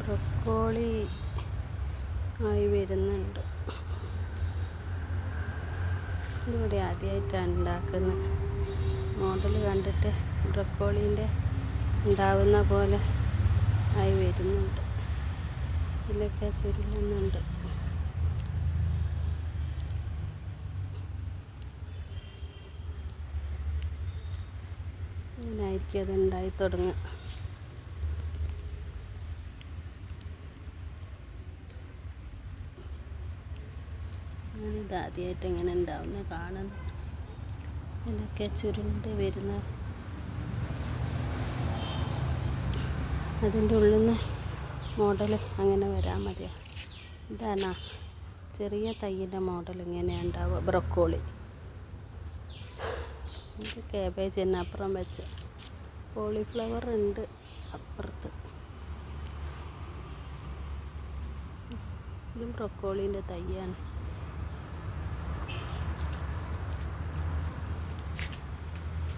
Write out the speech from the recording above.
Broccoli ആയി വരുന്നുണ്ട്. ഇതിവിടെ ആദ്യമായിട്ടാണ് ഉണ്ടാക്കുന്നത്. മോഡൽ കണ്ടിട്ട് ബ്രൊക്കോളീൻ്റെ ഉണ്ടാവുന്ന പോലെ ആയി വരുന്നുണ്ട്. ഇതിലൊക്കെ ചുരുളുന്നുണ്ട്. ഇങ്ങനായിരിക്കും അത് ഉണ്ടായി തുടങ്ങുക. ഞാനിത് ആദ്യമായിട്ട് ഇങ്ങനെ ഉണ്ടാവുന്ന കാണുന്നു. ഇതിലൊക്കെ ചുരുണ്ട് വരുന്ന അതിൻ്റെ ഉള്ളിൽ നിന്ന് മോഡൽ അങ്ങനെ വരാൻ മതിയോ? ഇതാണ് ചെറിയ തൈയിൻ്റെ മോഡൽ ഇങ്ങനെയാണ് ഉണ്ടാവുക. ബ്രൊക്കോളി ഇത് കാബേജ് തന്നെ അപ്പുറം വെച്ച്. കോളിഫ്ലവർ ഉണ്ട് അപ്പുറത്ത്. ഇതും ബ്രൊക്കോളീൻ്റെ തൈയാണ്.